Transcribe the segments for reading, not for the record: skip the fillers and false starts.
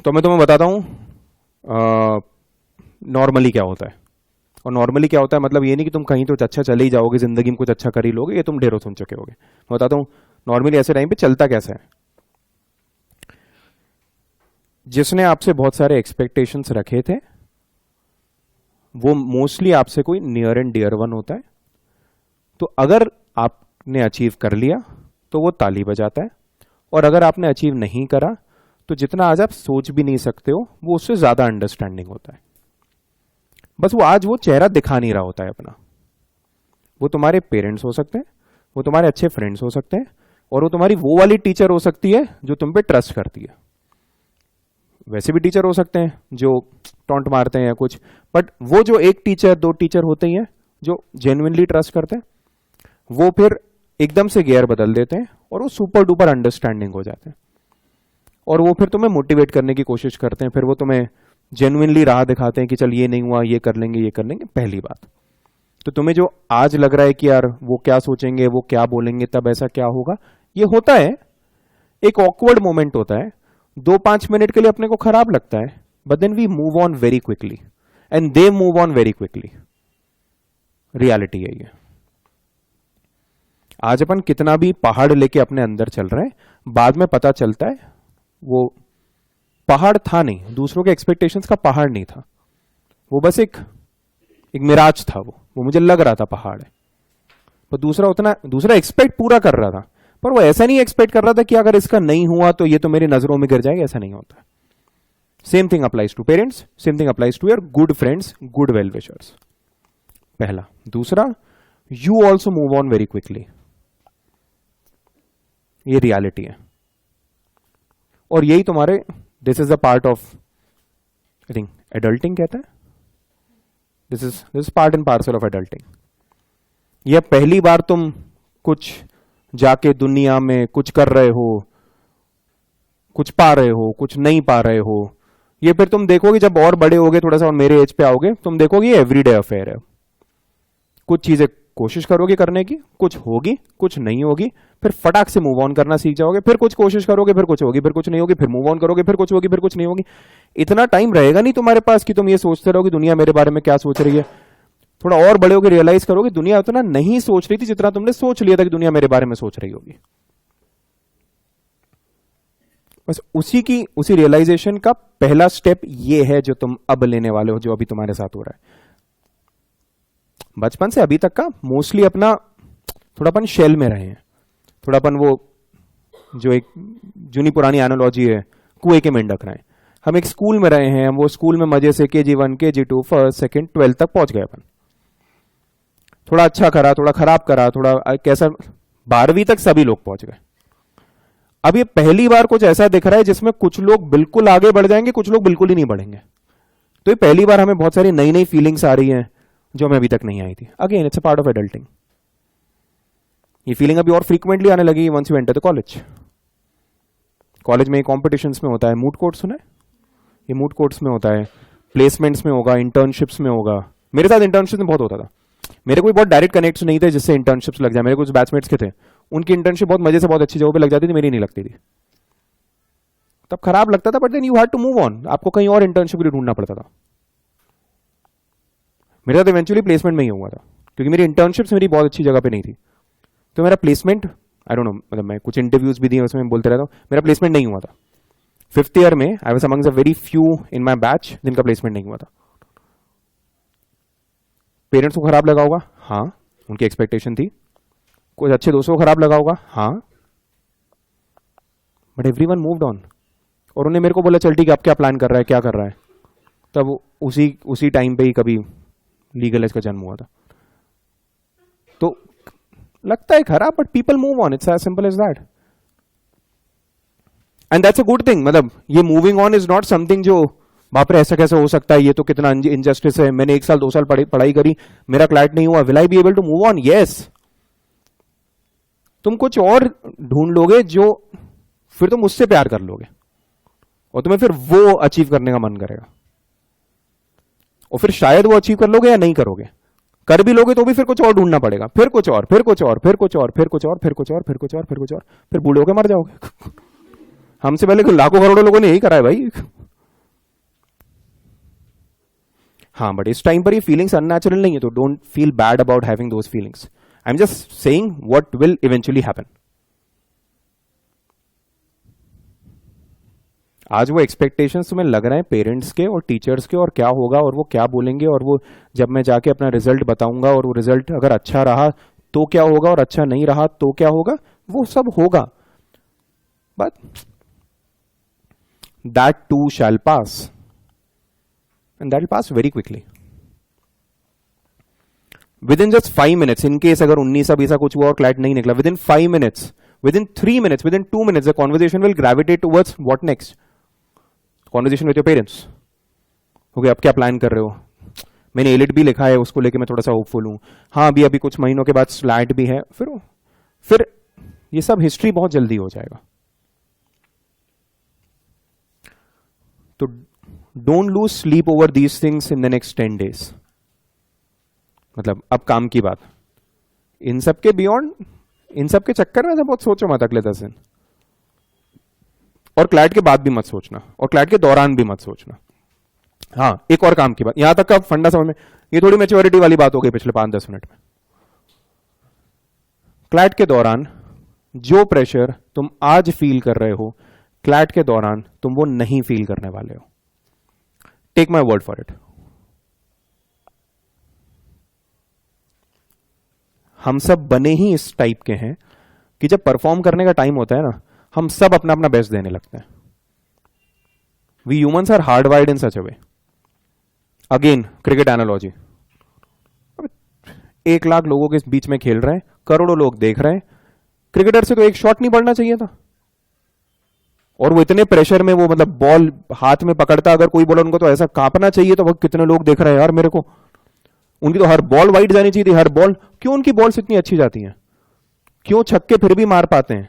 तो मैं तुम्हें बताता हूँ नॉर्मली क्या होता है। और नॉर्मली क्या होता है मतलब ये नहीं कि तुम कहीं तो अच्छा चले ही जाओगे, जिंदगी में कुछ अच्छा कर ही लोगे, ये तुम ढेरों सुन चुके होगे। मैं बताता हूँ नॉर्मली ऐसे टाइम पे चलता कैसा है। जिसने आपसे बहुत सारे एक्सपेक्टेशंस रखे थे वो मोस्टली आपसे कोई नियर एंड डियर वन होता है। तो अगर आपने अचीव कर लिया तो वो ताली बजाता है, और अगर आपने अचीव नहीं करा तो जितना आज आप सोच भी नहीं सकते हो वो उससे ज्यादा अंडरस्टैंडिंग होता है। बस वो आज वो चेहरा दिखा नहीं रहा होता है अपना। वो तुम्हारे पेरेंट्स हो सकते हैं, वो तुम्हारे अच्छे फ्रेंड्स हो सकते हैं, और वो तुम्हारी वो वाली टीचर हो सकती है जो तुम पे ट्रस्ट करती है। वैसे भी टीचर हो सकते हैं जो टॉन्ट मारते हैं या कुछ, बट वो जो एक टीचर दो टीचर होते ही हैं जो जेन्युइनली ट्रस्ट करते हैं, वो फिर एकदम से गियर बदल देते हैं और वो सुपर डुपर अंडरस्टैंडिंग हो जाते हैं, और वो फिर तुम्हें मोटिवेट करने की कोशिश करते हैं। फिर वो तुम्हें जेन्युइनली राह दिखाते हैं कि चल ये नहीं हुआ, ये कर लेंगे, ये कर लेंगे। पहली बात तो तुम्हें जो आज लग रहा है कि यार वो क्या सोचेंगे, वो क्या बोलेंगे, तब ऐसा क्या होगा, ये होता है एक ऑकवर्ड मोमेंट होता है, 2-5 मिनट के लिए अपने को खराब लगता है, but then we move on very quickly and they move on very quickly. Reality है ये। आज अपन कितना भी पहाड़ लेके अपने अंदर चल रहे हैं, बाद में पता चलता है वो पहाड़ था नहीं, दूसरों के एक्सपेक्टेशंस का पहाड़ नहीं था, वो बस एक मिराज था। वो मुझे लग रहा था पहाड़ है, पर दूसरा एक्सपेक्ट पूरा कर रहा था, पर वो ऐसा नहीं एक्सपेक्ट कर रहा था कि अगर इसका नहीं हुआ तो ये तो मेरी नजरों में गिर जाएगा। ऐसा नहीं होता। Same thing applies to parents, same thing applies to your good friends, good well wishers. पहला। दूसरा, you also move on very quickly. ये रियलिटी है, और यही तुम्हारे this is the part of I think adulting कहता है। This is part and parcel of adulting. यह पहली बार तुम कुछ जाके दुनिया में कुछ कर रहे हो, कुछ पा रहे हो, कुछ नहीं पा रहे हो, ये फिर तुम देखोगे जब और बड़े होगे, थोड़ा सा और मेरे एज पे आओगे, तुम देखोगे ये एवरीडे अफेयर है। कुछ चीजें कोशिश करोगे करने की, कुछ होगी, कुछ नहीं होगी, फिर फटाक से मूव ऑन करना सीख जाओगे, फिर कुछ कोशिश करोगे, फिर कुछ होगी, फिर कुछ नहीं होगी, फिर मूव ऑन करोगे, फिर कुछ होगी, फिर कुछ नहीं होगी। इतना टाइम रहेगा नहीं तुम्हारे पास कि तुम ये सोचते रहो कि दुनिया मेरे बारे में क्या सोच रही है। थोड़ा और बड़े होगे रियलाइज करोगे दुनिया उतना नहीं सोच रही थी जितना तुमने सोच लिया था कि दुनिया मेरे बारे में सोच रही होगी। बस उसी रियलाइजेशन का पहला स्टेप ये है जो तुम अब लेने वाले हो, जो अभी तुम्हारे साथ हो रहा है। बचपन से अभी तक का मोस्टली अपना थोड़ा अपन शेल में रहे हैं, थोड़ा अपन वो जो एक जूनी पुरानी एनालॉजी है कुएं के मेंढक रहे हैं। हम एक स्कूल में रहे हैं, हम वो स्कूल में मजे से KG1 KG2 first second 12th तक पहुंच गए अपन। थोड़ा अच्छा करा, थोड़ा खराब करा, थोड़ा कैसा, 12वीं तक सभी लोग पहुंच गए। अब ये पहली बार कुछ ऐसा दिख रहा है जिसमें कुछ लोग बिल्कुल आगे बढ़ जाएंगे, कुछ लोग बिल्कुल ही नहीं बढ़ेंगे। तो ये पहली बार हमें बहुत सारी नई नई फीलिंग्स आ रही हैं जो हमें अभी तक नहीं आई थी। Again it's a part of adulting. ये फीलिंग अभी और फ्रीक्वेंटली आने लगी once you enter the college. College में कॉम्पिटिशन्स में होता है, मूड कोर्ट्स सुना है? ये मूड कोर्ट्स में होता है, प्लेसमेंट्स में होगा, इंटर्नशिप्स में होगा। मेरे साथ इंटर्नशिप में बहुत होता था। मेरे कोई बहुत डायरेक्ट कनेक्ट्स नहीं थे जिससे इंटर्नशिप्स लग जाए। मेरे कुछ बैचमेट्स के थे, उनकी इंटर्नशिप बहुत मजे से बहुत अच्छी जगह पे लग जाती थी, मेरी नहीं लगती थी। तब खराब लगता था, but then you had to move on. आपको कहीं और इंटर्नशिप भी ढूंढना पड़ता था। मेरे साथ इवेंचुअली प्लेसमेंट में ही हुआ था, क्योंकि मेरी इंटर्नशिप्स मेरी बहुत अच्छी जगह पे नहीं थी। तो मेरा प्लेसमेंट आई डोंट नो, मतलब मैं कुछ इंटरव्यूज भी दिए, उसमें बोलते रहता हूँ, मेरा प्लेसमेंट नहीं हुआ था। 5th ईयर में I was amongst a very few in my batch जिनका प्लेसमेंट नहीं हुआ था। पेरेंट्स को खराब लगा होगा, हाँ, उनकी एक्सपेक्टेशन थी। कुछ अच्छे दोस्तों को खराब लगा होगा, हाँ, बट एवरीवन मूव्ड ऑन। और उन्हें मेरे को बोला चल ठीक है, अब क्या प्लान कर रहा है, क्या कर रहा है। तब उसी टाइम पे ही कभी लीगल एज का जन्म हुआ था। तो लगता है खराब, but people move on, it's as simple as that, and that's a good thing. मतलब ये moving on is not something जो बाप रे ऐसा कैसे हो सकता है, ये तो कितना इनजस्टिस है, मैंने 1 साल 2 साल पढ़ाई करी, मेरा क्लैट नहीं हुआ, will I be able to move on? Yes. तुम कुछ और ढूंढ लोगे जो फिर तुम उससे प्यार कर लोगे, और तुम्हें फिर वो अचीव करने का मन करेगा, और फिर शायद वो अचीव कर लोगे या नहीं करोगे। कर भी लोगे तो भी फिर कुछ और ढूंढना पड़ेगा, फिर कुछ और, फिर कुछ और, फिर कुछ और, फिर कुछ और, फिर कुछ और, फिर कुछ और, फिर कुछ और, फिर बूढ़े होकर मर जाओगे। हमसे पहले लाखों करोड़ों लोगों ने यही करा है भाई। हाँ, बट इस टाइम पर ये फीलिंग्स अननेचुरल नहीं है, तो don't feel bad about having those feelings. I am just saying what will eventually happen. आज वो एक्सपेक्टेशंस तुम्हें लग रहे हैं पेरेंट्स के और टीचर्स के, और क्या होगा और वो क्या बोलेंगे, और वो जब मैं जाके अपना रिजल्ट बताऊंगा और वो रिजल्ट अगर अच्छा रहा तो क्या होगा और अच्छा नहीं रहा तो क्या होगा, वो सब होगा. But that to shell pass, and that will pass very quickly. With in just 5 minutes, in case अगर 19 ऐसा कुछ हुआ और क्लैट नहीं निकला, with in 5 minutes, with in 3 minutes, with in 2 minutes, the conversation will gravitate towards what next. Conversation with your parents. Okay, अब क्या plan कर रहे हो? मैंने एलिट भी लिखा है, उसको लेके मैं थोड़ा सा होपफुल हूं. हाँ, अभी कुछ महीनों के बाद स्लैट भी है. फिर ये सब हिस्ट्री बहुत जल्दी हो जाएगा. तो don't lose sleep over these things in the next 10 days. मतलब अब काम की बात, इन सब के बियॉन्ड, इन सब के चक्कर में बहुत सोचो मत अगले 10 दिन. और क्लैट के बाद भी मत सोचना, और क्लैट के दौरान भी मत सोचना. हाँ, एक और काम की बात, यहां तक का फंडा समझ में, ये थोड़ी मैच्योरिटी वाली बात हो गई पिछले 5-10 मिनट में. क्लैट के दौरान जो प्रेशर तुम आज फील कर रहे हो, क्लैट के दौरान तुम वो नहीं फील करने वाले हो. Take my word for it. हम सब बने ही इस टाइप के हैं कि जब परफॉर्म करने का टाइम होता है ना, हम सब अपना अपना बेस्ट देने लगते हैं. We humans are hard wired in such a way. Again cricket analogy, 1 lakh लोगों के बीच में खेल रहे हैं, करोड़ों लोग देख रहे हैं. क्रिकेटर से तो एक शॉट नहीं पड़ना चाहिए था, और वो इतने प्रेशर में, वो मतलब बॉल हाथ में पकड़ता, अगर कोई बॉलर उनको तो ऐसा कांपना चाहिए. तो वो कितने लोग देख रहे हैं यार मेरे को, उनकी तो हर बॉल वाइड जानी चाहिए थी, हर बॉल. क्यों उनकी बॉल्स इतनी अच्छी जाती हैं? क्यों छक्के फिर भी मार पाते हैं?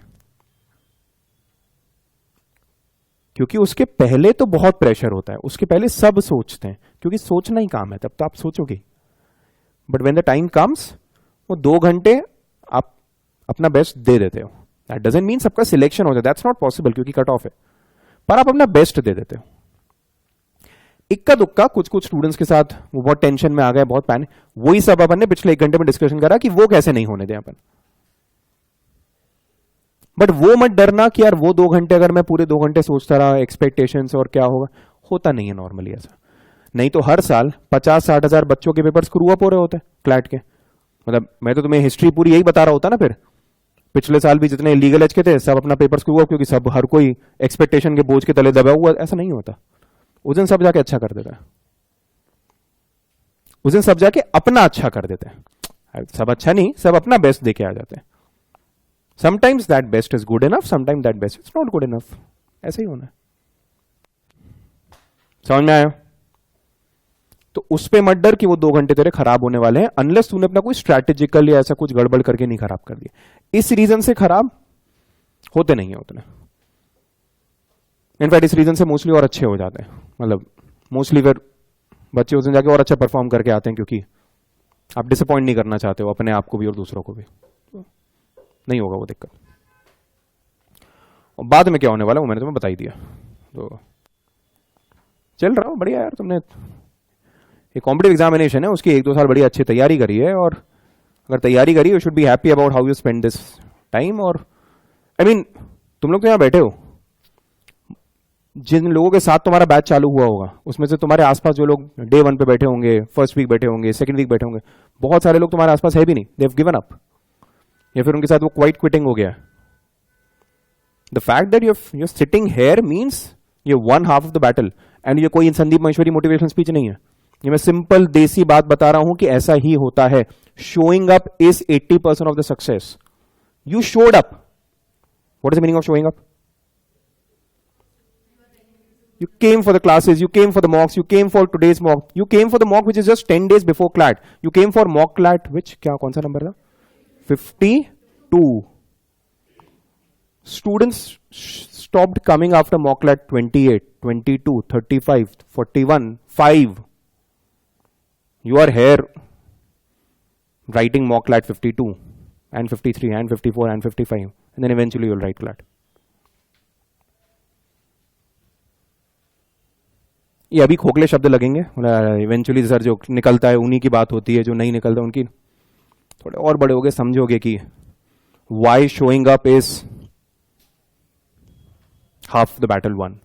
क्योंकि उसके पहले तो बहुत प्रेशर होता है, उसके पहले सब सोचते हैं, क्योंकि सोचना ही काम है, तब तो आप सोचोगे. But when the time comes, वो 2 घंटे आप अपना बेस्ट दे देते हो. दैट डजंट मीन सबका सिलेक्शन हो जाए, दैट्स नॉट पॉसिबल क्योंकि कट ऑफ है, पर आप अपना बेस्ट दे देते हो. इक्का दुक्का कुछ कुछ स्टूडेंट्स के साथ वो बहुत टेंशन में आ गए, बहुत पैनिक, वही सब अपन ने पिछले 1 घंटे में डिस्कशन करा कि वो कैसे नहीं होने दें अपन. बट वो मत डरना कि यार वो 2 घंटे अगर मैं पूरे 2 घंटे सोचता रहा एक्सपेक्टेशंस और क्या होगा, होता नहीं है नॉर्मली ऐसा. नहीं तो हर साल 50-60 हजार बच्चों के पेपर स्क्रू अप हो रहे होते हैं क्लैट के. मतलब मैं तो तुम्हें हिस्ट्री पूरी यही बता रहा होता ना. फिर पिछले साल भी जितने लीगल एज के थे सब अपना पेपर स्क्रू अप, क्योंकि सब हर कोई एक्सपेक्टेशन के बोझ के तले दबा हुआ. ऐसा नहीं होता. उस दिन सब जाके अच्छा कर देता है, उस दिन सब जाके अपना अच्छा कर देते हैं. सब अच्छा नहीं, सब अपना बेस्ट देके आ जाते हैं. Sometimes that best is good enough, sometimes that best is not good enough. ऐसे ही होना है. समझ में आया? तो उस पे मत डर कि वो 2 घंटे तेरे खराब होने वाले हैं, अनलेस तूने अपना कोई स्ट्रैटेजिकल या ऐसा कुछ गड़बड़ करके नहीं खराब कर दिया. इस रीजन से खराब होते नहीं है उतने. इनफैक्ट इस रीजन से मोस्टली और अच्छे हो जाते हैं. मतलब मोस्टली फिर बच्चे उस दिन जाके और अच्छा परफॉर्म करके आते हैं, क्योंकि आप डिसअपॉइंट नहीं करना चाहते हो अपने आप को भी और दूसरों को भी. नहीं होगा वो दिक्कत. और बाद में क्या होने वाला वो मैंने तुम्हें बता ही दिया. तो चल रहा हूं बढ़िया यार. तुमने एक कॉम्पिटिटिव एग्जामिनेशन है, उसकी 1-2 साल बड़ी अच्छी तैयारी करी है, और अगर तैयारी करी you should be happy about how you spend this time. और आई मीन तुम लोग तो यहां बैठे हो, जिन लोगों के साथ तुम्हारा बैच चालू हुआ होगा उसमें से तुम्हारे आसपास जो लोग डे 1 पे बैठे होंगे, फर्स्ट वीक बैठे होंगे, सेकंड वीक बैठे होंगे, बहुत सारे लोग तुम्हारे आसपास है भी नहीं. दे हैव गिवन अप, या फिर उनके साथ वो क्वाइट क्विटिंग हो गया. The fact that you're sitting here means ये 1/2 ऑफ द बैटल. एंड ये कोई संदीप महेश्वरी मोटिवेशनल स्पीच नहीं है, ये मैं सिंपल देसी बात बता रहा हूं कि ऐसा ही होता है. Showing up is 80% of the success. You showed up. What is the meaning of showing up? You came for the classes, you came for the mocks, you came for today's mock, you came for the mock which is just 10 days before CLAT. You came for mock CLAT, which क्या कौन सा number था? 52. Students stopped coming after mock CLAT 28, 22, 35, 41, 5. You are here writing mock CLAT 52 and 53 and 54 and 55, and then eventually you'll write CLAT. ये अभी खोखले शब्द लगेंगे, eventually sir जो निकलता है उन्हीं की बात होती है, जो नहीं निकलता उनकी। थोड़े और बड़े होगे समझोगे कि why showing up is half the battle one.